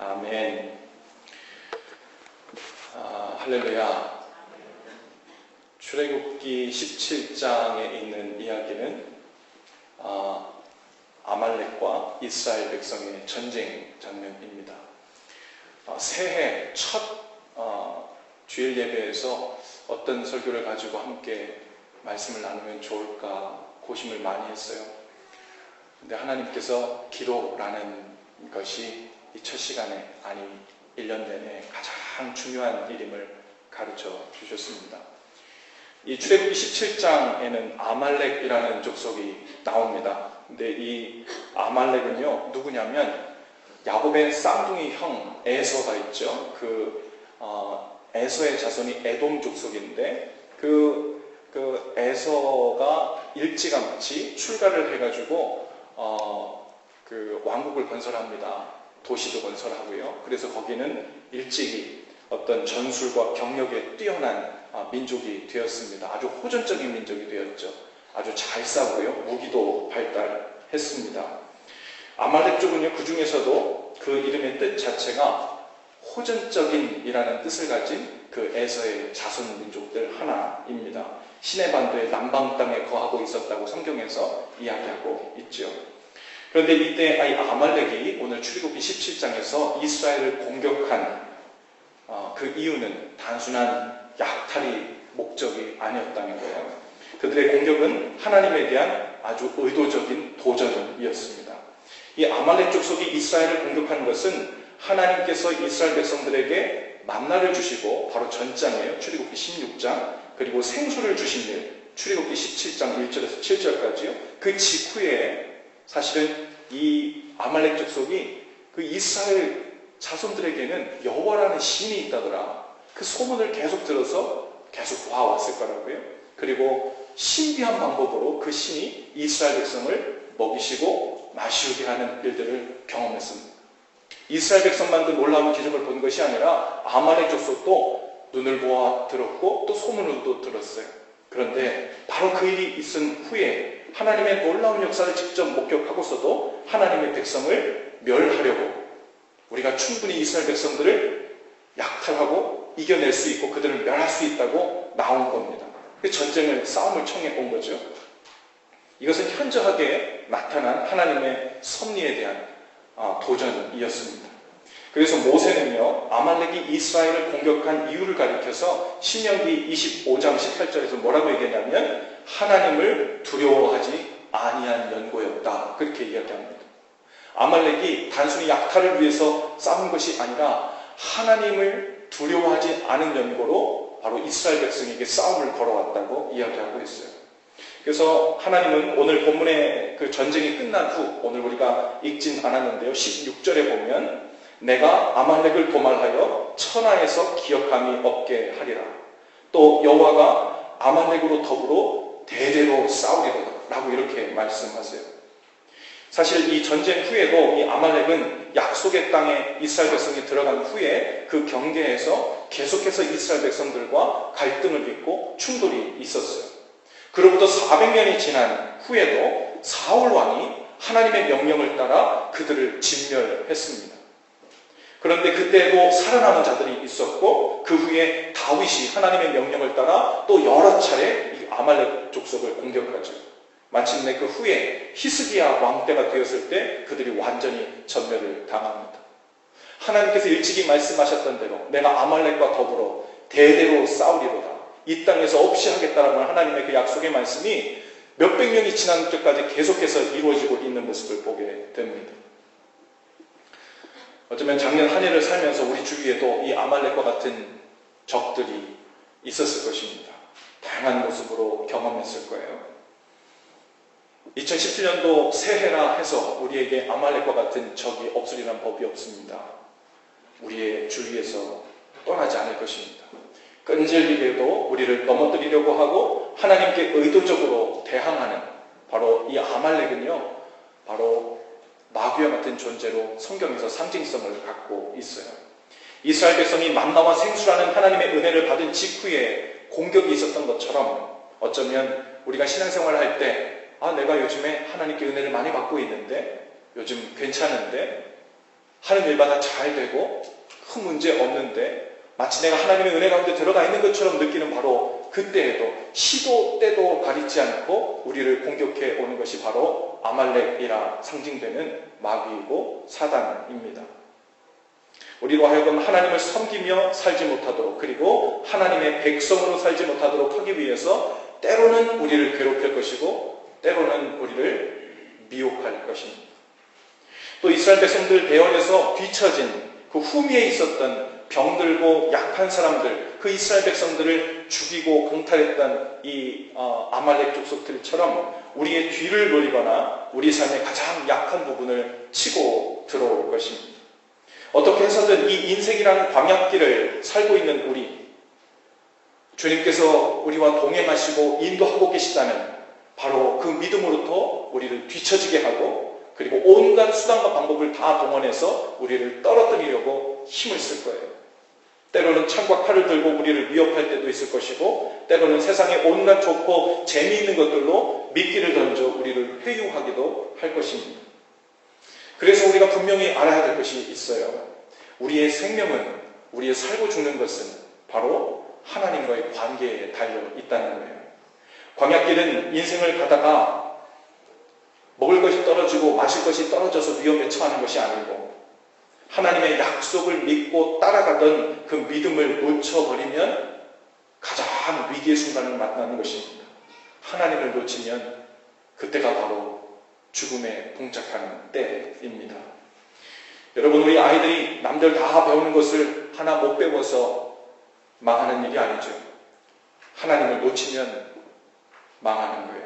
아멘. 할렐루야. 출애굽기 17장에 있는 이야기는 아말렉과 이스라엘 백성의 전쟁 장면입니다. 새해 첫 주일 예배에서 어떤 설교를 가지고 함께 말씀을 나누면 좋을까 고심을 많이 했어요. 근데 하나님께서 기도라는 것이 이 첫 시간에, 아니 1년 내내 가장 중요한 일임을 가르쳐 주셨습니다. 이 출애굽기 17장에는 아말렉이라는 족속이 나옵니다. 근데 이 아말렉은요, 누구냐면 야곱의 쌍둥이 형 에서가 있죠. 에서의 자손이 에돔 족속인데 그 에서가 일찌감치 출가를 해가지고 그 왕국을 건설합니다. 도시도 건설하고요. 그래서 거기는 일찍이 어떤 전술과 경력에 뛰어난 민족이 되었습니다. 아주 호전적인 민족이 되었죠. 아주 잘 싸우고요. 무기도 발달했습니다. 아말렉 쪽은요, 그 중에서도 그 이름의 뜻 자체가 호전적인이라는 뜻을 가진 그 에서의 자손 민족들 하나입니다. 시내반도의 남방 땅에 거하고 있었다고 성경에서 이야기하고 있죠. 그런데 이때 이 아말렉이 오늘 출애굽기 17장에서 이스라엘을 공격한 그 이유는 단순한 약탈이 목적이 아니었다는 거예요. 그들의 공격은 하나님에 대한 아주 의도적인 도전이었습니다. 이 아말렉 족속이 이스라엘을 공격한 것은 하나님께서 이스라엘 백성들에게 만나를 주시고 바로 전장이에요. 출애굽기 16장, 그리고 생수를 주신 일, 출애굽기 17장 1절에서 7절까지요. 그 직후에 사실은 이 아말렉 족속이 그 이스라엘 자손들에게는 여호와라는 신이 있다더라. 그 소문을 계속 들어서 계속 와왔을 거라고요. 그리고 신비한 방법으로 그 신이 이스라엘 백성을 먹이시고 마시우게 하는 일들을 경험했습니다. 이스라엘 백성만 그 놀라운 기적을 본 것이 아니라 아말렉 족속도 눈을 보아 들었고 또 소문으로도 들었어요. 그런데 바로 그 일이 있은 후에 하나님의 놀라운 역사를 직접 목격하고서도 하나님의 백성을 멸하려고, 우리가 충분히 이스라엘 백성들을 약탈하고 이겨낼 수 있고 그들을 멸할 수 있다고 나온 겁니다. 그 전쟁을, 싸움을 청해 온 거죠. 이것은 현저하게 나타난 하나님의 섭리에 대한 도전이었습니다. 그래서 모세는요, 아말렉이 이스라엘을 공격한 이유를 가리켜서 신명기 25장 18절에서 뭐라고 얘기하냐면 하나님을 두려워하지 아니한 연고였다, 그렇게 이야기합니다. 아말렉이 단순히 약탈을 위해서 싸운 것이 아니라 하나님을 두려워하지 않은 연고로 바로 이스라엘 백성에게 싸움을 걸어왔다고 이야기하고 있어요. 그래서 하나님은 오늘 본문의 그 전쟁이 끝난 후, 오늘 우리가 읽진 않았는데요, 16절에 보면 내가 아말렉을 도말하여 천하에서 기억함이 없게 하리라. 또 여호와가 아말렉으로 더불어 대대로 싸우리로다 라고 이렇게 말씀하세요. 사실 이 전쟁 후에도 이 아말렉은 약속의 땅에 이스라엘 백성이 들어간 후에 그 경계에서 계속해서 이스라엘 백성들과 갈등을 빚고 충돌이 있었어요. 그로부터 400년이 지난 후에도 사울 왕이 하나님의 명령을 따라 그들을 진멸했습니다. 그런데 그때도 살아남은 자들이 있었고 그 후에 다윗이 하나님의 명령을 따라 또 여러 차례 이 아말렉 족속을 공격하죠. 마침내 그 후에 히스기야 왕 때가 되었을 때 그들이 완전히 전멸을 당합니다. 하나님께서 일찍이 말씀하셨던 대로 내가 아말렉과 더불어 대대로 싸우리로다, 이 땅에서 없이 하겠다라는 하나님의 그 약속의 말씀이 몇백 년이 지난 때까지 계속해서 이루어지고 있는 모습을 보게 됩니다. 어쩌면 작년 한 해를 살면서 우리 주위에도 이 아말렉과 같은 적들이 있었을 것입니다. 다양한 모습으로 경험했을 거예요. 2017년도 새해라 해서 우리에게 아말렉과 같은 적이 없으리란 법이 없습니다. 우리의 주위에서 떠나지 않을 것입니다. 끈질기게도 우리를 넘어뜨리려고 하고 하나님께 의도적으로 대항하는 바로 이 아말렉은요, 바로 마귀와 같은 존재로 성경에서 상징성을 갖고 있어요. 이스라엘 백성이 만나와 생수라는 하나님의 은혜를 받은 직후에 공격이 있었던 것처럼 어쩌면 우리가 신앙생활을 할 때 내가 요즘에 하나님께 은혜를 많이 받고 있는데, 요즘 괜찮은데 하는 일마다 잘 되고 큰 문제 없는데 마치 내가 하나님의 은혜 가운데 들어가 있는 것처럼 느끼는 바로 그때에도 시도 때도 가리지 않고 우리를 공격해 오는 것이 바로 아말렉이라 상징되는 마귀이고 사단입니다. 우리로 하여금 하나님을 섬기며 살지 못하도록, 그리고 하나님의 백성으로 살지 못하도록 하기 위해서 때로는 우리를 괴롭힐 것이고 때로는 우리를 미혹할 것입니다. 또 이스라엘 백성들 대원에서 뒤처진 그 후미에 있었던 병들고 약한 사람들, 그 이스라엘 백성들을 죽이고 강탈했던 이 아말렉 족속들처럼 우리의 뒤를 노리거나 우리 삶의 가장 약한 부분을 치고 들어올 것입니다. 어떻게 해서든 이 인생이라는 광야길을 살고 있는 우리, 주님께서 우리와 동행하시고 인도하고 계시다는 바로 그 믿음으로부터 우리를 뒤처지게 하고, 그리고 온갖 수단과 방법을 다 동원해서 우리를 떨어뜨리려고 힘을 쓸 거예요. 때로는 창과 칼을 들고 우리를 위협할 때도 있을 것이고, 때로는 세상의 온갖 좋고 재미있는 것들로 미끼를 던져 우리를 회유하기도 할 것입니다. 그래서 우리가 분명히 알아야 될 것이 있어요. 우리의 생명은, 우리의 살고 죽는 것은 바로 하나님과의 관계에 달려 있다는 거예요. 광야길은 인생을 가다가 먹을 것이 떨어지고 마실 것이 떨어져서 위험에 처하는 것이 아니고, 하나님의 약속을 믿고 따라가던 그 믿음을 놓쳐버리면 가장 위기의 순간을 만나는 것입니다. 하나님을 놓치면 그때가 바로 죽음에 봉착하는 때입니다. 여러분, 우리 아이들이 남들 다 배우는 것을 하나 못 배워서 망하는 일이 아니죠. 하나님을 놓치면 망하는 거예요.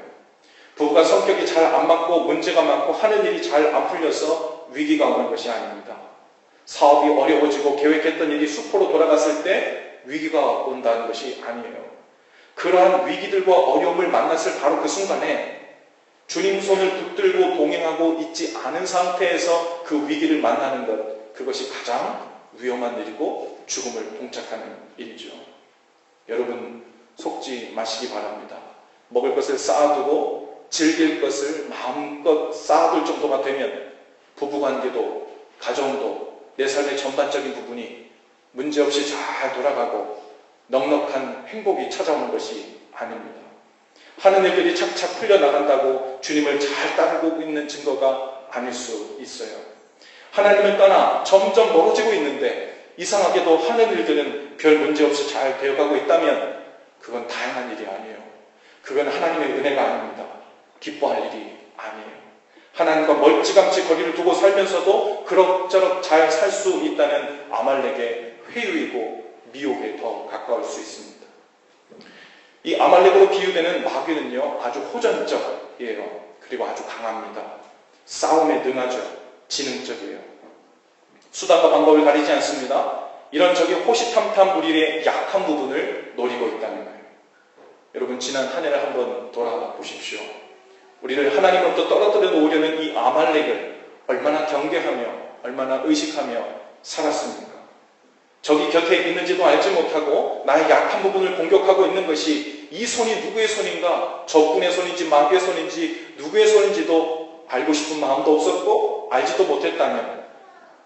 부부가 성격이 잘 안 맞고 문제가 많고 하는 일이 잘 안 풀려서 위기가 오는 것이 아닙니다. 사업이 어려워지고 계획했던 일이 수포로 돌아갔을 때 위기가 온다는 것이 아니에요. 그러한 위기들과 어려움을 만났을 바로 그 순간에 주님 손을 붙들고 동행하고 있지 않은 상태에서 그 위기를 만나는 것, 그것이 가장 위험한 일이고 죽음을 봉착하는 일이죠. 여러분, 속지 마시기 바랍니다. 먹을 것을 쌓아두고 즐길 것을 마음껏 쌓아둘 정도가 되면 부부관계도 가정도 내 삶의 전반적인 부분이 문제없이 잘 돌아가고 넉넉한 행복이 찾아오는 것이 아닙니다. 하는 일들이 착착 풀려나간다고 주님을 잘 따르고 있는 증거가 아닐 수 있어요. 하나님을 떠나 점점 멀어지고 있는데 이상하게도 하는 일들은 별 문제없이 잘 되어가고 있다면 그건 다양한 일이 아니에요. 그건 하나님의 은혜가 아닙니다. 기뻐할 일이 아니에요. 하나님과 멀찌감치 거리를 두고 살면서도 그럭저럭 잘 살 수 있다는 아말렉의 회유이고 미혹에 더 가까울 수 있습니다. 이 아말렉으로 비유되는 마귀는요, 아주 호전적이에요. 그리고 아주 강합니다. 싸움에 능하죠. 지능적이에요. 수단과 방법을 가리지 않습니다. 이런 적이 호시탐탐 우리의 약한 부분을 노리고 있다는 거예요. 여러분, 지난 한 해를 한번 돌아보십시오. 우리를 하나님으로부터 떨어뜨려 놓으려는 이 아말렉을 얼마나 경계하며 얼마나 의식하며 살았습니까? 적이 곁에 있는지도 알지 못하고 나의 약한 부분을 공격하고 있는 것이 이 손이 누구의 손인가, 적군의 손인지 마귀의 손인지 누구의 손인지도 알고 싶은 마음도 없었고 알지도 못했다면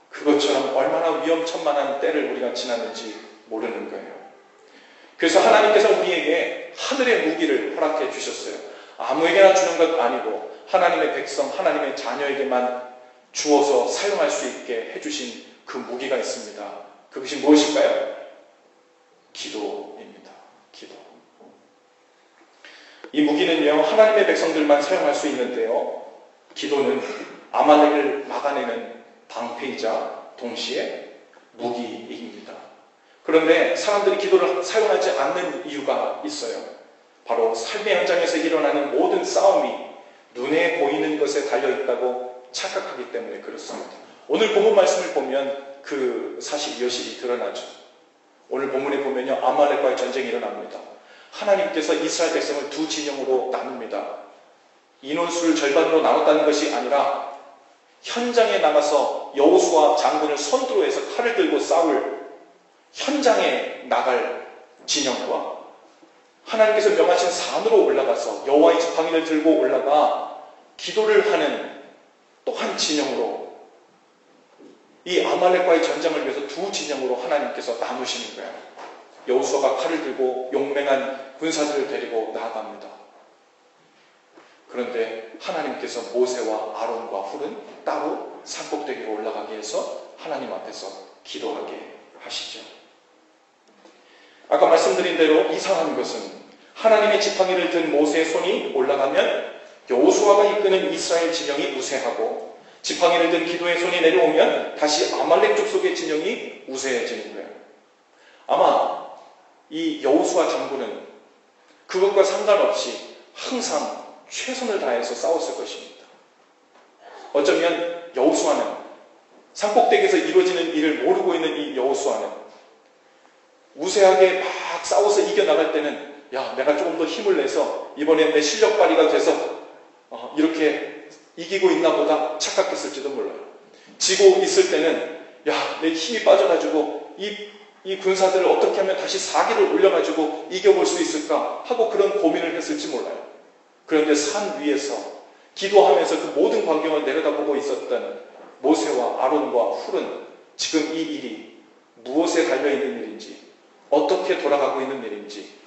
그것처럼 얼마나 위험천만한 때를 우리가 지났는지 모르는 거예요. 그래서 하나님께서 우리에게 하늘의 무기를 허락해 주셨어요. 아무에게나 주는 것 아니고 하나님의 백성, 하나님의 자녀에게만 주어서 사용할 수 있게 해주신 그 무기가 있습니다. 그것이 무엇일까요? 기도입니다. 기도. 이 무기는요, 하나님의 백성들만 사용할 수 있는데요, 기도는 아말렉을 막아내는 방패이자 동시에 무기입니다. 그런데 사람들이 기도를 사용하지 않는 이유가 있어요. 바로 삶의 현장에서 일어나는 모든 싸움이 눈에 보이는 것에 달려있다고 착각하기 때문에 그렇습니다. 오늘 본문 말씀을 보면 그 사실 여실히 드러나죠. 오늘 본문에 보면요, 아말렉과의 전쟁이 일어납니다. 하나님께서 이스라엘 백성을 두 진영으로 나눕니다. 인원수를 절반으로 나눴다는 것이 아니라 현장에 나가서 여호수아 장군을 선두로 해서 칼을 들고 싸울 현장에 나갈 진영과 하나님께서 명하신 산으로 올라가서 여호와의 지팡이를 들고 올라가 기도를 하는 또 한 진영으로 이 아말렉과의 전쟁을 위해서 두 진영으로 하나님께서 나누시는 거예요. 여호수아가 칼을 들고 용맹한 군사들을 데리고 나아갑니다. 그런데 하나님께서 모세와 아론과 훌은 따로 산꼭대기로 올라가게 해서 하나님 앞에서 기도하게 하시죠. 아까 말씀드린 대로 이상한 것은 하나님의 지팡이를 든 모세의 손이 올라가면 여호수아가 이끄는 이스라엘 진영이 우세하고, 지팡이를 든 기도의 손이 내려오면 다시 아말렉 족속의 진영이 우세해지는 거예요. 아마 이 여호수아 장군은 그것과 상관없이 항상 최선을 다해서 싸웠을 것입니다. 어쩌면 여호수아는, 산꼭대기에서 이루어지는 일을 모르고 있는 이 여호수아는 우세하게 막 싸워서 이겨나갈 때는, 야, 내가 조금 더 힘을 내서 이번엔 내 실력 발휘가 돼서 이렇게 이기고 있나 보다 착각했을지도 몰라요. 지고 있을 때는, 야, 내 힘이 빠져가지고 이 군사들을 어떻게 하면 다시 사기를 올려가지고 이겨볼 수 있을까 하고 그런 고민을 했을지 몰라요. 그런데 산 위에서 기도하면서 그 모든 광경을 내려다보고 있었던 모세와 아론과 훌은 지금 이 일이 무엇에 달려있는 일인지, 어떻게 돌아가고 있는 일인지,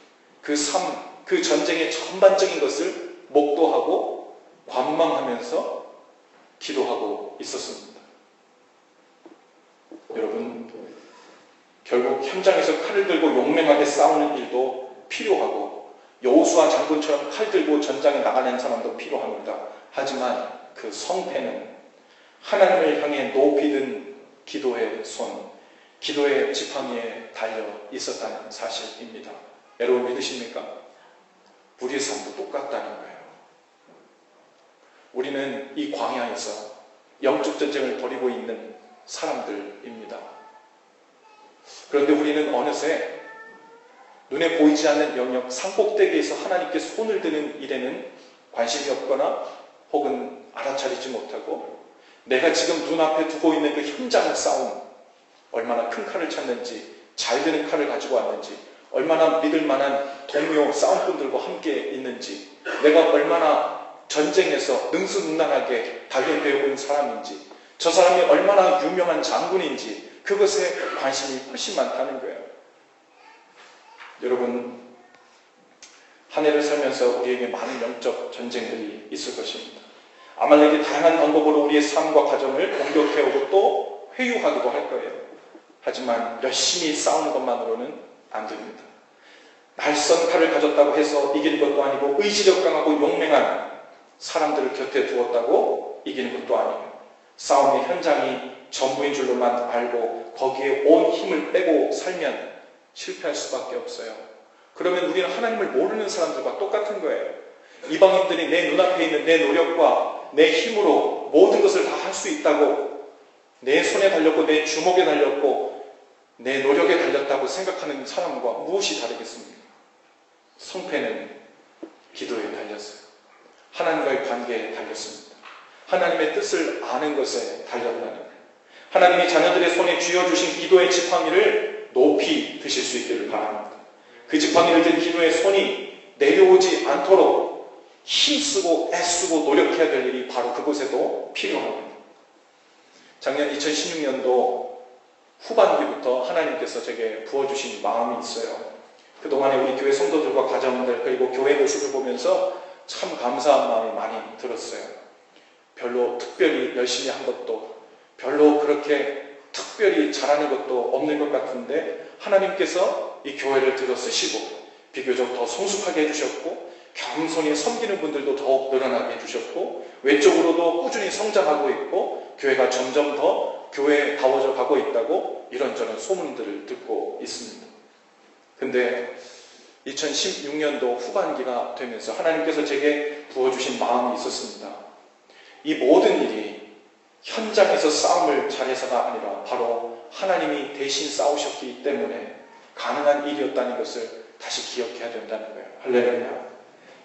그 전쟁의 전반적인 것을 목도하고 관망하면서 기도하고 있었습니다. 여러분, 결국 현장에서 칼을 들고 용맹하게 싸우는 일도 필요하고, 여호수아 장군처럼 칼 들고 전장에 나가는 사람도 필요합니다. 하지만 그 성패는 하나님을 향해 높이 든 기도의 손, 기도의 지팡이에 달려 있었다는 사실입니다. 여러분 믿으십니까? 우리의 삶도 똑같다는 거예요. 우리는 이 광야에서 영적 전쟁을 벌이고 있는 사람들입니다. 그런데 우리는 어느새 눈에 보이지 않는 영역, 산꼭대기에서 하나님께 손을 드는 일에는 관심이 없거나 혹은 알아차리지 못하고, 내가 지금 눈앞에 두고 있는 그 현장 싸움, 얼마나 큰 칼을 찾는지, 잘 드는 칼을 가지고 왔는지, 얼마나 믿을 만한 동료 싸움꾼들과 함께 있는지, 내가 얼마나 전쟁에서 능수능란하게 단련되어 온 사람인지, 저 사람이 얼마나 유명한 장군인지, 그것에 관심이 훨씬 많다는 거예요. 여러분, 한 해를 살면서 우리에게 많은 영적 전쟁들이 있을 것입니다. 아말렉이 다양한 방법으로 우리의 삶과 가정을 공격해오고 또 회유하기도 할 거예요. 하지만 열심히 싸우는 것만으로는 안 됩니다. 날선 칼을 가졌다고 해서 이기는 것도 아니고, 의지력 강하고 용맹한 사람들을 곁에 두었다고 이기는 것도 아니에요. 싸움의 현장이 전부인 줄로만 알고 거기에 온 힘을 빼고 살면 실패할 수밖에 없어요. 그러면 우리는 하나님을 모르는 사람들과 똑같은 거예요. 이방인들이 내 눈앞에 있는 내 노력과 내 힘으로 모든 것을 다 할 수 있다고, 내 손에 달렸고 내 주먹에 달렸고 내 노력에 달렸다고 생각하는 사람과 무엇이 다르겠습니까? 성패는 기도에 달렸어요. 하나님과의 관계에 달렸습니다. 하나님의 뜻을 아는 것에 달렸다는 거예요. 하나님이 자녀들의 손에 쥐어주신 기도의 지팡이를 높이 드실 수 있기를 바랍니다. 그 지팡이를 든 기도의 손이 내려오지 않도록 힘쓰고 애쓰고 노력해야 될 일이 바로 그곳에도 필요합니다. 작년 2016년도 후반기부터 하나님께서 제게 부어주신 마음이 있어요. 그동안에 우리 교회 성도들과 가정들, 그리고 교회 모습을 보면서 참 감사한 마음이 많이 들었어요. 별로 특별히 열심히 한 것도, 별로 그렇게 특별히 잘하는 것도 없는 것 같은데, 하나님께서 이 교회를 들어 쓰시고 비교적 더 성숙하게 해주셨고, 겸손히 섬기는 분들도 더욱 늘어나게 해주셨고, 외적으로도 꾸준히 성장하고 있고, 교회가 점점 더 교회다워져 가고 있다고 이런저런 소문들을 듣고 있습니다. 근데 2016년도 후반기가 되면서 하나님께서 제게 부어주신 마음이 있었습니다. 이 모든 일이 현장에서 싸움을 잘해서가 아니라 바로 하나님이 대신 싸우셨기 때문에 가능한 일이었다는 것을 다시 기억해야 된다는 거예요. 할렐루야.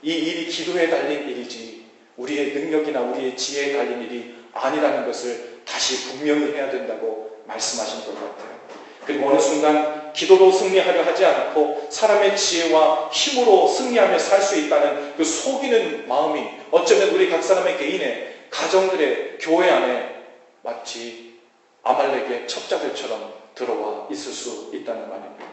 이 일이 기도에 달린 일이지 우리의 능력이나 우리의 지혜에 달린 일이 아니라는 것을 다시 분명히 해야 된다고 말씀하신 것 같아요. 그리고 어느 순간 기도로 승리하려 하지 않고 사람의 지혜와 힘으로 승리하며 살 수 있다는 그 속이는 마음이 어쩌면 우리 각 사람의 개인의 가정들의 교회 안에 마치 아말렉의 첩자들처럼 들어와 있을 수 있다는 말입니다.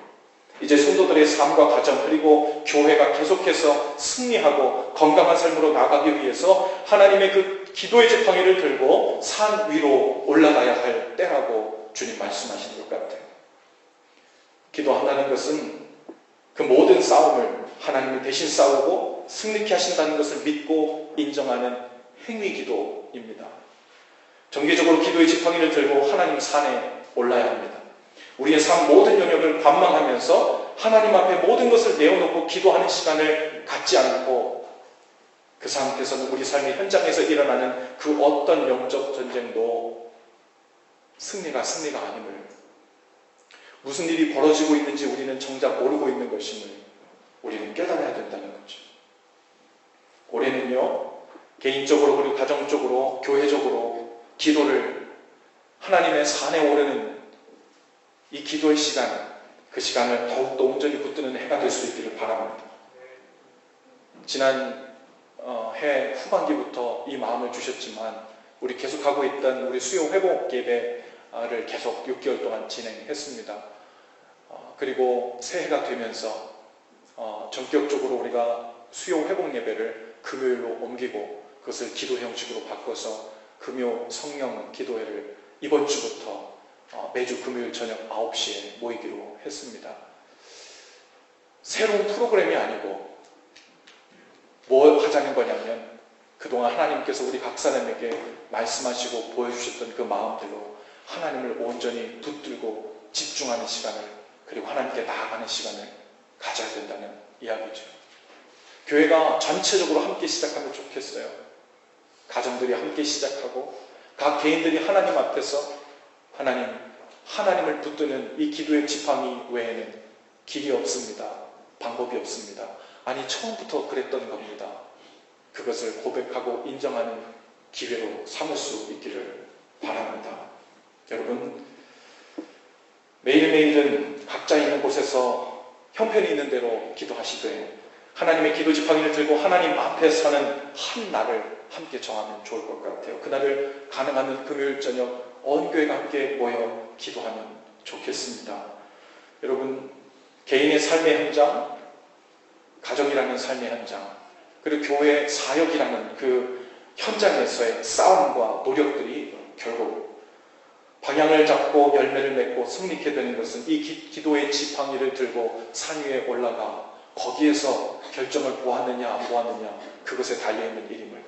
이제 성도들의 삶과 가정 그리고 교회가 계속해서 승리하고 건강한 삶으로 나가기 위해서 하나님의 그 기도의 지팡이를 들고 산 위로 올라가야 할 때라고 주님 말씀하시는 것 같아요. 기도한다는 것은 그 모든 싸움을 하나님이 대신 싸우고 승리케 하신다는 것을 믿고 인정하는 행위 기도입니다. 정기적으로 기도의 지팡이를 들고 하나님 산에 올라야 합니다. 우리의 삶 모든 영역을 관망하면서 하나님 앞에 모든 것을 내어놓고 기도하는 시간을 갖지 않고 그 상태에서는 우리 삶의 현장에서 일어나는 그 어떤 영적 전쟁도 승리가 아님을, 무슨 일이 벌어지고 있는지 우리는 정작 모르고 있는 것임을 우리는 깨달아야 된다는 거죠. 올해는요, 개인적으로 그리고 가정적으로 교회적으로 기도를 하나님의 산에 오르는 이 기도의 시간, 그 시간을 더욱더 온전히 붙드는 해가 될 수 있기를 바랍니다. 지난 해 후반기부터 이 마음을 주셨지만 우리 계속하고 있던 우리 수요 회복 예배를 계속 6개월 동안 진행했습니다. 그리고 새해가 되면서 전격적으로 우리가 수요 회복 예배를 금요일로 옮기고 그것을 기도 형식으로 바꿔서 금요 성령 기도회를 이번 주부터 매주 금요일 저녁 9시에 모이기로 했습니다. 새로운 프로그램이 아니고 뭘 하자는 거냐면 그동안 하나님께서 우리 각 사람에게 말씀하시고 보여주셨던 그 마음대로 하나님을 온전히 붙들고 집중하는 시간을, 그리고 하나님께 나아가는 시간을 가져야 된다는 이야기죠. 교회가 전체적으로 함께 시작하면 좋겠어요. 가정들이 함께 시작하고 각 개인들이 하나님 앞에서 하나님을 붙드는 이 기도의 지팡이 외에는 길이 없습니다. 방법이 없습니다. 아니, 처음부터 그랬던 겁니다. 그것을 고백하고 인정하는 기회로 삼을 수 있기를 바랍니다. 여러분, 매일매일은 각자 있는 곳에서 형편이 있는 대로 기도하시되 하나님의 기도 지팡이를 들고 하나님 앞에 서는 한 날을 함께 정하면 좋을 것 같아요. 그날을 가능하면 금요일 저녁 온 교회가 함께 모여 기도하면 좋겠습니다. 여러분, 개인의 삶의 현장, 가정이라는 삶의 현장, 그리고 교회 사역이라는 그 현장에서의 싸움과 노력들이 결국 방향을 잡고 열매를 맺고 승리케 되는 것은 이 기도의 지팡이를 들고 산 위에 올라가 거기에서 결정을 보았느냐 안 보았느냐 그것에 달려있는 일임을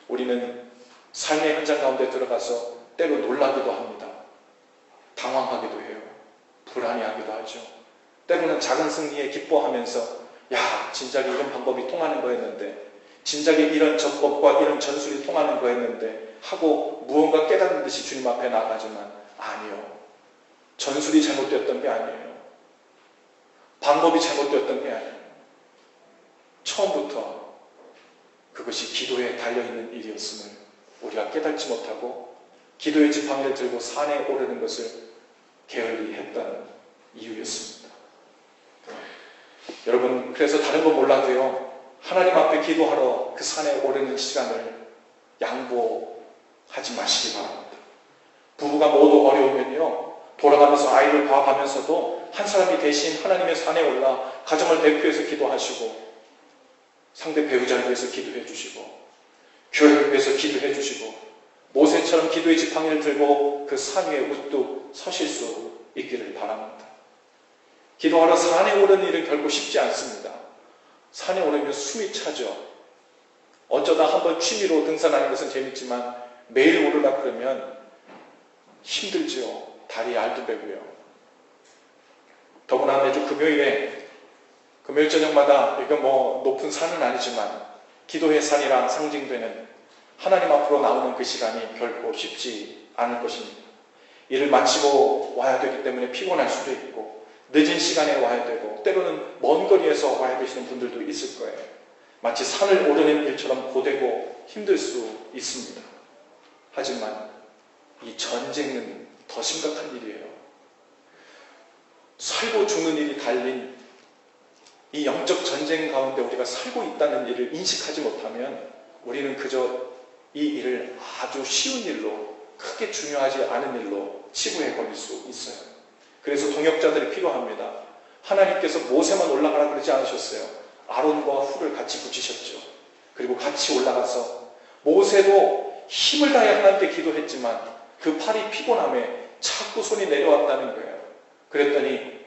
우리는 삶의 현장 가운데 들어가서 때로 놀라기도 합니다. 당황하기도 해요. 불안해하기도 하죠. 때로는 작은 승리에 기뻐하면서 야, 진작에 이런 방법이 통하는 거였는데, 진작에 이런 전법과 이런 전술이 통하는 거였는데 하고 무언가 깨닫는 듯이 주님 앞에 나가지만 아니요. 전술이 잘못되었던 게 아니에요. 방법이 잘못되었던 게 아니에요. 처음부터 그것이 기도에 달려있는 일이었음을 우리가 깨닫지 못하고 기도의 지팡이를 들고 산에 오르는 것을 게을리 했다는 이유였습니다. 여러분, 그래서 다른 건 몰라도요, 하나님 앞에 기도하러 그 산에 오르는 시간을 양보하지 마시기 바랍니다. 부부가 모두 어려우면요, 돌아가면서 아이를 봐가면서도 한 사람이 대신 하나님의 산에 올라 가정을 대표해서 기도하시고 상대 배우자를 위해서 기도해 주시고 교회를 위해서 기도해 주시고 모세처럼 기도의 지팡이를 들고 그 산 위에 우뚝 서실 수 있기를 바랍니다. 기도하러 산에 오르는 일은 결코 쉽지 않습니다. 산에 오르면 숨이 차죠. 어쩌다 한번 취미로 등산하는 것은 재밌지만 매일 오르라 그러면 힘들죠. 다리 알두배고요. 더구나 매주 금요일 저녁마다, 이건 뭐 높은 산은 아니지만 기도의 산이라 상징되는 하나님 앞으로 나오는 그 시간이 결코 쉽지 않을 것입니다. 일을 마치고 와야 되기 때문에 피곤할 수도 있고 늦은 시간에 와야 되고 때로는 먼 거리에서 와야 되시는 분들도 있을 거예요. 마치 산을 오르는 일처럼 고되고 힘들 수 있습니다. 하지만 이 전쟁은 더 심각한 일이에요. 살고 죽는 일이 달린 이 영적 전쟁 가운데 우리가 살고 있다는 일을 인식하지 못하면 우리는 그저 이 일을 아주 쉬운 일로, 크게 중요하지 않은 일로 치부에 걸릴 수 있어요. 그래서 동역자들이 필요합니다. 하나님께서 모세만 올라가라 그러지 않으셨어요. 아론과 훌을 같이 붙이셨죠. 그리고 같이 올라가서 모세도 힘을 다해 하나님께 기도했지만 그 팔이 피곤함에 자꾸 손이 내려왔다는 거예요. 그랬더니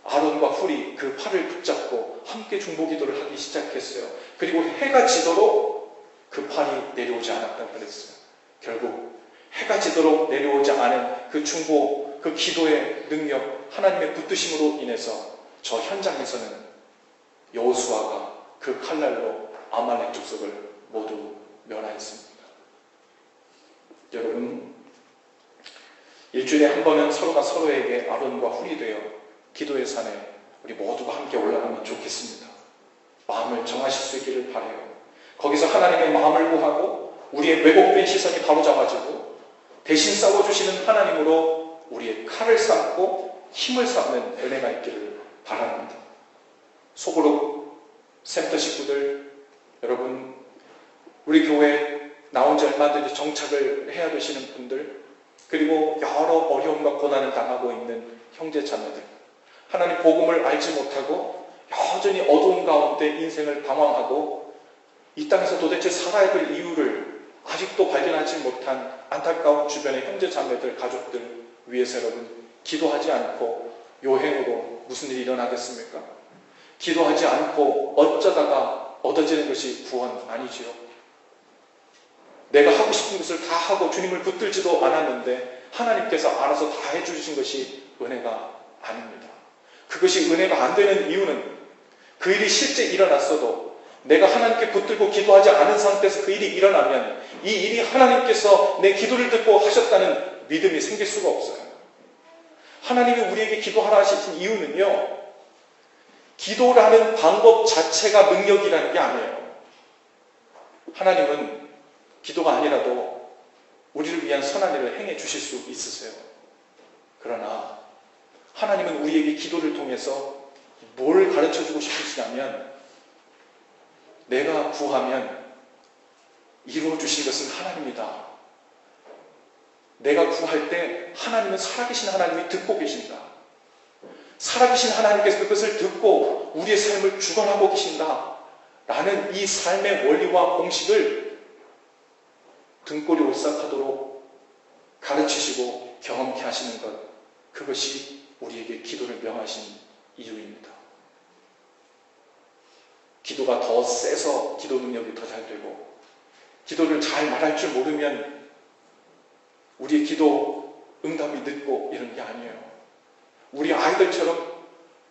아론과 훌이 그 팔을 붙잡고 함께 중보기도를 하기 시작했어요. 그리고 해가 지도록 그 팔이 내려오지 않았다고 그랬어요. 결국 해가 지도록 내려오지 않은 그 중보, 그 기도의 능력, 하나님의 붙드심으로 인해서 저 현장에서는 여호수아가 그 칼날로 아말렉 족속을 모두 멸하였습니다. 여러분, 일주일에 한 번은 서로가 서로에게 아론과 훌이 되어 기도의 산에 우리 모두가 함께 올라가면 좋겠습니다. 마음을 정하실 수 있기를 바라요. 거기서 하나님의 마음을 구하고 우리의 왜곡된 시선이 바로잡아지고 대신 싸워주시는 하나님으로 우리의 칼을 삼고 힘을 삼는 은혜가 있기를 바랍니다. 소그룹 센터 식구들 여러분, 우리 교회에 나온 지 얼마 전에 정착을 해야 되시는 분들, 그리고 여러 어려움과 고난을 당하고 있는 형제 자매들, 하나님 복음을 알지 못하고 여전히 어두운 가운데 인생을 방황하고 이 땅에서 도대체 살아야 될 이유를 아직도 발견하지 못한 안타까운 주변의 형제 자매들, 가족들 위해서 여러분 기도하지 않고 요행으로 무슨 일이 일어나겠습니까? 기도하지 않고 어쩌다가 얻어지는 것이 구원 아니지요. 내가 하고 싶은 것을 다 하고 주님을 붙들지도 않았는데 하나님께서 알아서 다 해주신 것이 은혜가 아닙니다. 그것이 은혜가 안 되는 이유는 그 일이 실제 일어났어도 내가 하나님께 붙들고 기도하지 않은 상태에서 그 일이 일어나면 이 일이 하나님께서 내 기도를 듣고 하셨다는 믿음이 생길 수가 없어요. 하나님이 우리에게 기도하라 하신 이유는요, 기도라는 방법 자체가 능력이라는 게 아니에요. 하나님은 기도가 아니라도 우리를 위한 선한 일을 행해 주실 수 있으세요. 그러나 하나님은 우리에게 기도를 통해서 뭘 가르쳐 주고 싶으시냐면, 내가 구하면 이루어 주실 것은 하나님이다. 내가 구할 때 하나님은 살아계신 하나님이 듣고 계신다. 살아계신 하나님께서 그것을 듣고 우리의 삶을 주관하고 계신다. 라는 이 삶의 원리와 공식을 등골이 오싹하도록 가르치시고 경험케 하시는 것, 그것이 우리에게 기도를 명하신 이유입니다. 기도가 더 세서 기도 능력이 더 잘 되고, 기도를 잘 말할 줄 모르면 우리의 기도 응답이 늦고 이런 게 아니에요. 우리 아이들처럼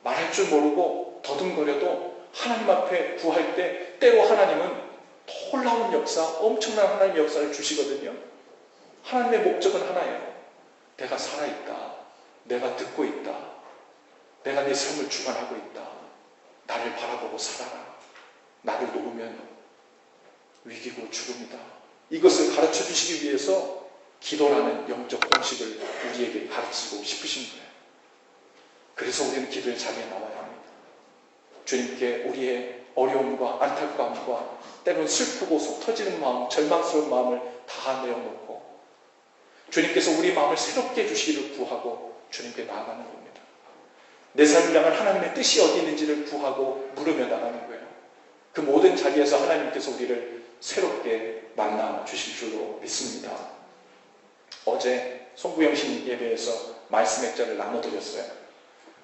말할 줄 모르고 더듬거려도 하나님 앞에 구할 때 때로 하나님은 놀라운 역사, 엄청난 하나님의 역사를 주시거든요. 하나님의 목적은 하나예요. 내가 살아있다. 내가 듣고 있다. 내가 네 삶을 주관하고 있다. 나를 바라보고 살아라. 나를 놓으면 위기고 죽음이다. 이것을 가르쳐 주시기 위해서 기도라는 영적 공식을 우리에게 가르치고 싶으신 거예요. 그래서 우리는 기도의 자리에 나와야 합니다. 주님께 우리의 어려움과 안타까움과 때로는 슬프고 속 터지는 마음, 절망스러운 마음을 다 내어놓고 주님께서 우리 마음을 새롭게 해주시기를 구하고 주님께 나아가는 겁니다. 내 삶을 향한 하나님의 뜻이 어디 있는지를 구하고 물으며 나가는 거예요. 그 모든 자리에서 하나님께서 우리를 새롭게 만나 주실 줄로 믿습니다. 어제 송구영신 예배에서 말씀 액자를 나눠드렸어요.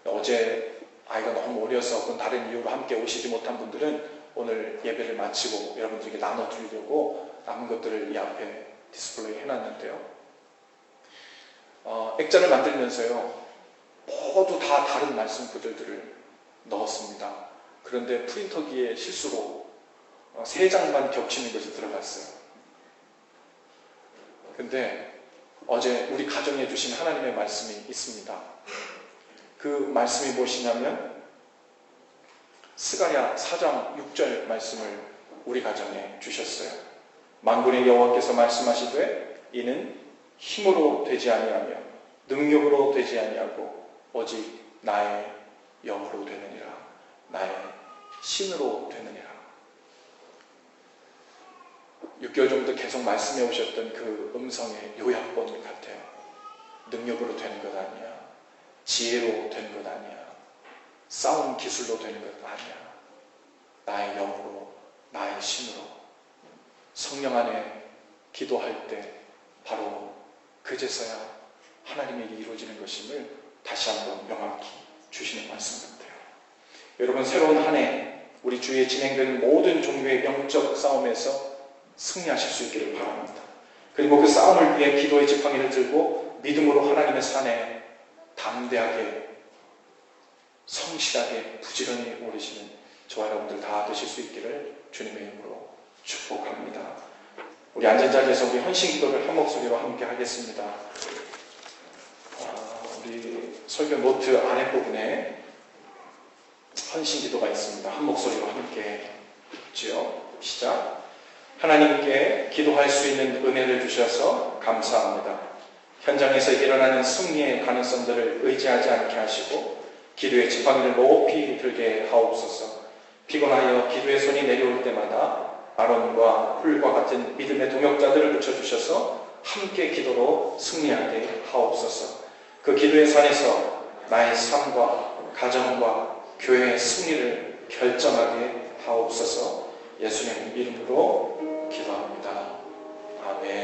어제 아이가 너무 어려서 혹은 다른 이유로 함께 오시지 못한 분들은 오늘 예배를 마치고 여러분들에게 나눠드리려고 남은 것들을 이 앞에 디스플레이 해놨는데요. 액자를 만들면서요, 모두 다 다른 말씀 구절들을 넣었습니다. 그런데 프린터기에 실수로 3장만 겹치는 것이 들어갔어요. 근데 어제 우리 가정에 주신 하나님의 말씀이 있습니다. 그 말씀이 무엇이냐면 스가랴 4장 6절 말씀을 우리 가정에 주셨어요. 만군의 여호와께서 말씀하시되 이는 힘으로 되지 아니하며 능력으로 되지 아니하고 오직 나의 영으로 되느니라. 나의 신으로 되느니라. 6개월 정도 계속 말씀해 오셨던 그 음성의 요약본 같아요. 능력으로 되는 것 아니야. 지혜로 되는 것 아니야. 싸움 기술로 되는 것 아니야. 나의 영으로, 나의 힘으로 성령 안에 기도할 때 바로 그제서야 하나님의 일이 이루어지는 것임을 다시 한번 명확히 주시는 말씀 같아요. 여러분, 새로운 한 해 우리 주위에 진행되는 모든 종류의 영적 싸움에서 승리하실 수 있기를 바랍니다. 그리고 그 싸움을 위해 기도의 지팡이를 들고 믿음으로 하나님의 산에 담대하게 성실하게 부지런히 오르시는 저와 여러분들 다 되실 수 있기를 주님의 이름으로 축복합니다. 우리 앉은 자리에서 우리 헌신 기도를 한 목소리로 함께 하겠습니다. 우리 설교 노트 아랫부분에 헌신 기도가 있습니다. 한 목소리로 함께 읽지요. 시작. 하나님께 기도할 수 있는 은혜를 주셔서 감사합니다. 현장에서 일어나는 승리의 가능성들을 의지하지 않게 하시고 기도의 지팡이를 높이 들게 하옵소서. 피곤하여 기도의 손이 내려올 때마다 아론과 훌과 같은 믿음의 동역자들을 붙여주셔서 함께 기도로 승리하게 하옵소서. 그 기도의 산에서 나의 삶과 가정과 교회의 승리를 결정하게 하옵소서. 예수님 이름으로 기도합니다. 아멘.